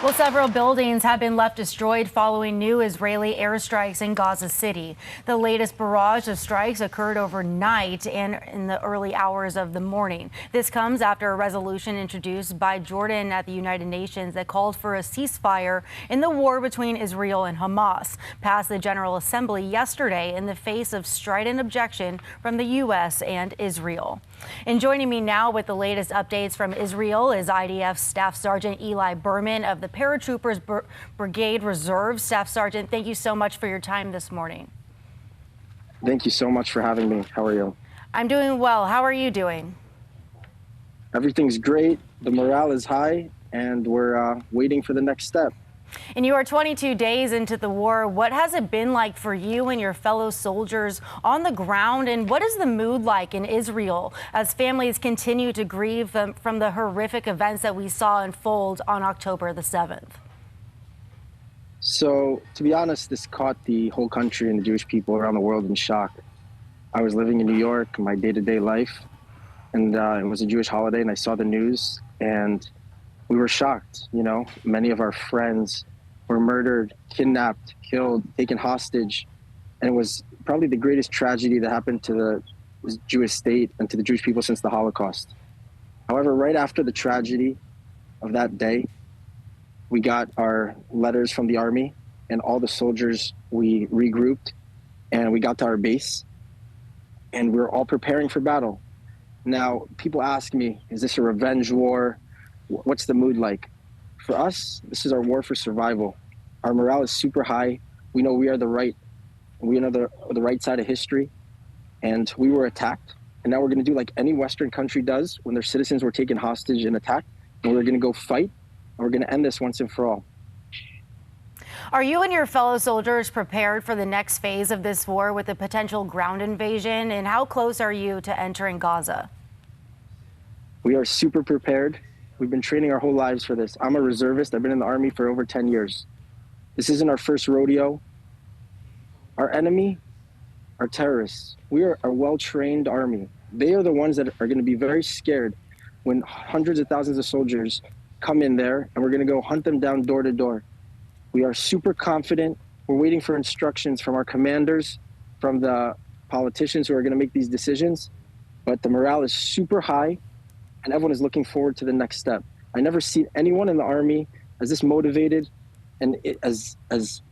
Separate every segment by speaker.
Speaker 1: Well, several buildings have been left destroyed following new Israeli airstrikes in Gaza City. The latest barrage of strikes occurred overnight and in the early hours of the morning. This comes after a resolution introduced by Jordan at the United Nations that called for a ceasefire in the war between Israel and Hamas, passed the General Assembly yesterday in the face of strident objection from the U.S. and Israel. And joining me now with the latest updates from Israel is IDF Staff Sgt. Eli Berman of the Paratroopers Brigade Reserve. Staff Sergeant, thank you so much for your time this morning.
Speaker 2: Thank you so much for having me. How are you?
Speaker 1: I'm doing well. How are you doing?
Speaker 2: Everything's great. The morale is high, and we're waiting for the next step.
Speaker 1: And you are 22 days into the war. What has it been like for you and your fellow soldiers on the ground? And what is the mood like in Israel as families continue to grieve from the horrific events that we saw unfold on October the 7th?
Speaker 2: So, to be honest, this caught the whole country and the Jewish people around the world in shock. I was living in New York, my day-to-day life, and it was a Jewish holiday, and I saw the news, and we were shocked. You know, many of our friends were murdered, kidnapped, killed, taken hostage. And it was probably the greatest tragedy that happened to the Jewish state and to the Jewish people since the Holocaust. However, right after the tragedy of that day, we got our letters from the army, and all the soldiers, we regrouped and we got to our base, and we were all preparing for battle. Now, people ask me, is this a revenge war? What's the mood like? For us, this is our war for survival. Our morale is super high. We know we are the right side of history, and we were attacked. And now we're going to do like any Western country does when their citizens were taken hostage and attacked. And we're going to go fight, and we're going to end this once and for all.
Speaker 1: Are you and your fellow soldiers prepared for the next phase of this war with a potential ground invasion? And how close are you to entering Gaza?
Speaker 2: We are super prepared. We've been training our whole lives for this. I'm a reservist. I've been in the Army for over 10 years. This isn't our first rodeo. Our enemy are terrorists. We are a well-trained army. They are the ones that are going to be very scared when hundreds of thousands of soldiers come in there, and we're going to go hunt them down door to door. We are super confident. We're waiting for instructions from our commanders, from the politicians who are going to make these decisions. But the morale is super high, and everyone is looking forward to the next step. I never see anyone in the Army as this motivated and as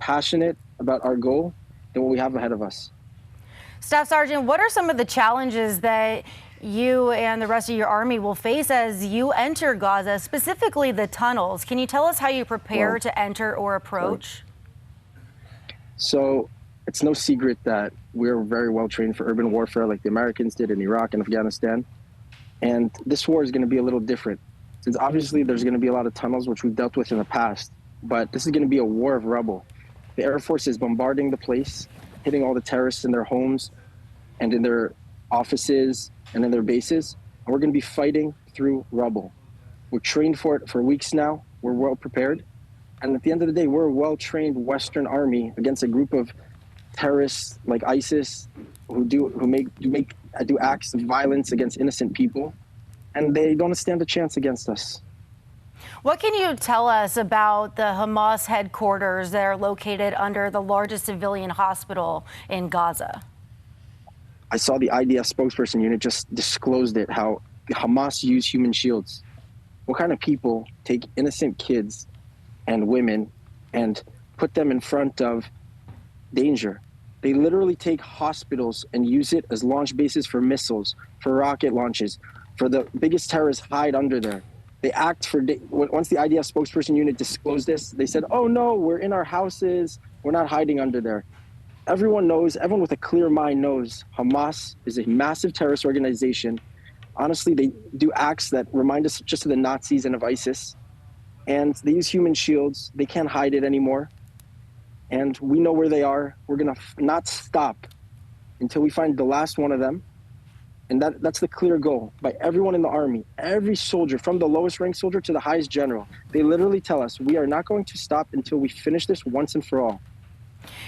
Speaker 2: passionate about our goal than what we have ahead of us.
Speaker 1: Staff Sergeant, what are some of the challenges that you and the rest of your Army will face as you enter Gaza, specifically the tunnels? Can you tell us how you prepare to enter or approach?
Speaker 2: So it's no secret that we're very well trained for urban warfare like the Americans did in Iraq and Afghanistan. And this war is going to be a little different, since obviously there's going to be a lot of tunnels, which we've dealt with in the past, but this is going to be a war of rubble. The Air Force is bombarding the place, hitting all the terrorists in their homes and in their offices and in their bases, and we're going to be fighting through rubble. We're trained for it for weeks now. We're well prepared, and at the end of the day, we're a well-trained Western army against a group of terrorists like ISIS who do acts of violence against innocent people, and they don't stand a chance against us.
Speaker 1: What can you tell us about the Hamas headquarters that are located under the largest civilian hospital in Gaza?
Speaker 2: I saw the IDF spokesperson unit just disclosed it, how Hamas use human shields. What kind of people take innocent kids and women and put them in front of danger? They literally take hospitals and use it as launch bases for missiles, for rocket launches, for the biggest terrorists hide under there. They act for, once the IDF spokesperson unit disclosed this, they said, oh no, we're in our houses, we're not hiding under there. Everyone knows, everyone with a clear mind knows Hamas is a massive terrorist organization. Honestly, they do acts that remind us just of the Nazis and of ISIS. And they use human shields, they can't hide it anymore. And we know where they are. We're going to not stop until we find the last one of them. And that's the clear goal by everyone in the Army, every soldier, from the lowest ranked soldier to the highest general. They literally tell us we are not going to stop until we finish this once and for all.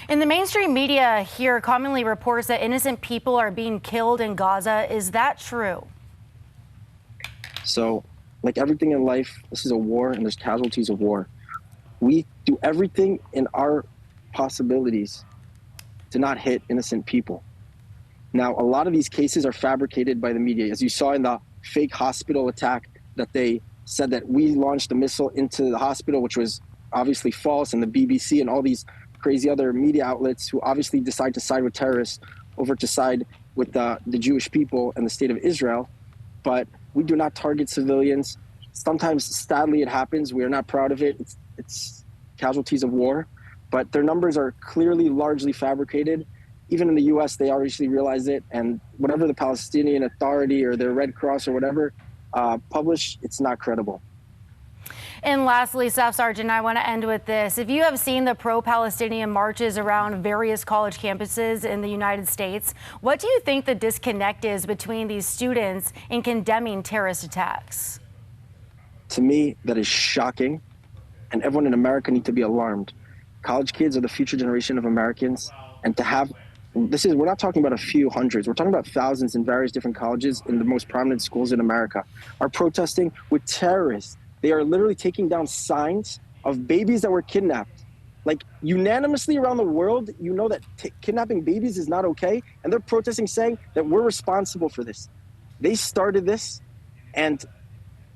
Speaker 1: In the mainstream media here commonly reports that innocent people are being killed in Gaza. Is that true?
Speaker 2: So, like everything in life, this is a war and there's casualties of war. we do everything in our possibilities to not hit innocent people. Now, a lot of these cases are fabricated by the media. As you saw in the fake hospital attack, that they said that we launched a missile into the hospital, which was obviously false, and the BBC and all these crazy other media outlets who obviously decide to side with terrorists over to side with the Jewish people and the state of Israel. But we do not target civilians. Sometimes, sadly, it happens. We are not proud of it. It's casualties of war, but their numbers are clearly largely fabricated. Even in the U.S., they obviously realize it, and whatever the Palestinian Authority or their Red Cross or whatever publish, it's not credible.
Speaker 1: And lastly, Staff Sergeant, I want to end with this. If you have seen the pro-Palestinian marches around various college campuses in the United States, what do you think the disconnect is between these students in condemning terrorist attacks?
Speaker 2: To me, that is shocking, and everyone in America needs to be alarmed. College kids are the future generation of Americans, and to have we're not talking about a few hundreds, we're talking about thousands in various different colleges in the most prominent schools in America are protesting with terrorists. They are literally taking down signs of babies that were kidnapped. Like, unanimously around the world, you know that kidnapping babies is not okay, and they're protesting saying that we're responsible for this. They started this, and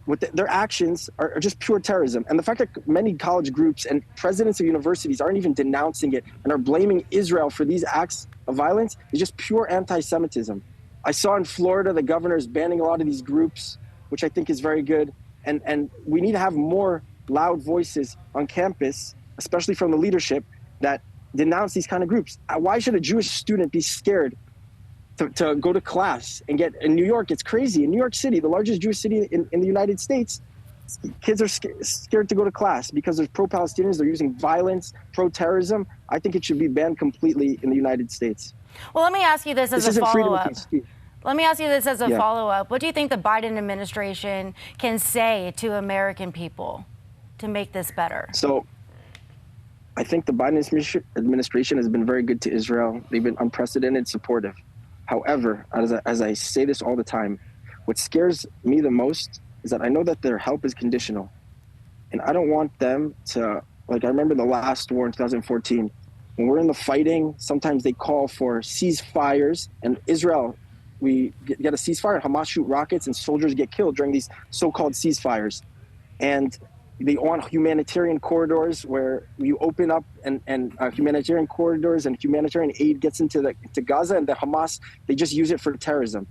Speaker 2: with their actions are just pure terrorism. And the fact that many college groups and presidents of universities aren't even denouncing it and are blaming Israel for these acts of violence is just pure anti-Semitism. I saw in Florida the governor is banning a lot of these groups, which I think is very good. And we need to have more loud voices on campus, especially from the leadership, that denounce these kind of groups. Why should a Jewish student be scared to go to class and get in New York? It's crazy. In New York City, the largest Jewish city in the United States, kids are scared to go to class because there's pro-Palestinians. They're using violence, pro-terrorism. I think it should be banned completely in the United States.
Speaker 1: Well, let me ask you this as a follow-up. What do you think the Biden administration can say to American people to make this better?
Speaker 2: So I think the Biden administration has been very good to Israel. They've been unprecedented supportive. However, as I say this all the time, what scares me the most is that I know that their help is conditional. And I don't want them to, like, I remember the last war in 2014. When we're in the fighting, sometimes they call for ceasefires, and Israel, we get a ceasefire, Hamas shoot rockets, and soldiers get killed during these so-called ceasefires. And they want humanitarian corridors where you open up and humanitarian corridors and humanitarian aid gets into Gaza, and the Hamas, they just use it for terrorism.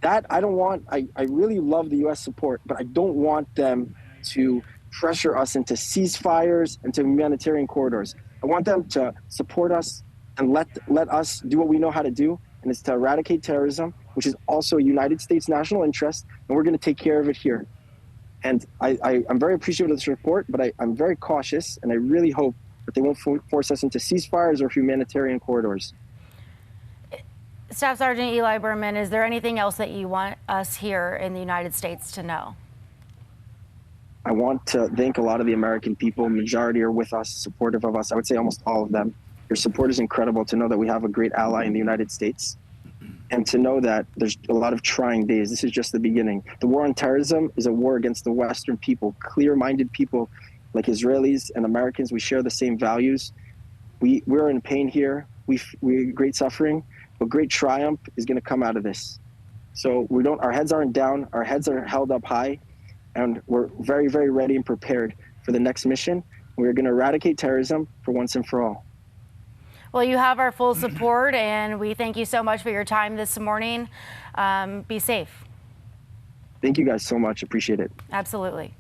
Speaker 2: That I don't want. I really love the U.S. support, but I don't want them to pressure us into ceasefires and to humanitarian corridors. I want them to support us and let us do what we know how to do, and it's to eradicate terrorism, which is also a United States national interest, and we're going to take care of it here. And I'm very appreciative of this report, but I'm very cautious, and I really hope that they won't force us into ceasefires or humanitarian corridors.
Speaker 1: Staff Sergeant Eli Berman, is there anything else that you want us here in the United States to know?
Speaker 2: I want to thank a lot of the American people. Majority are with us, supportive of us. I would say almost all of them. Your support is incredible, to know that we have a great ally in the United States, and to know that there's a lot of trying days. This is just the beginning. The war on terrorism is a war against the Western people, clear-minded people like Israelis and Americans. We share the same values. We're in pain here. We great suffering, but great triumph is going to come out of this. So our heads aren't down. Our heads are held up high, and we're very, very ready and prepared for the next mission. We're going to eradicate terrorism for once and for all.
Speaker 1: Well, you have our full support, and we thank you so much for your time this morning. Be safe.
Speaker 2: Thank you guys so much. Appreciate it.
Speaker 1: Absolutely.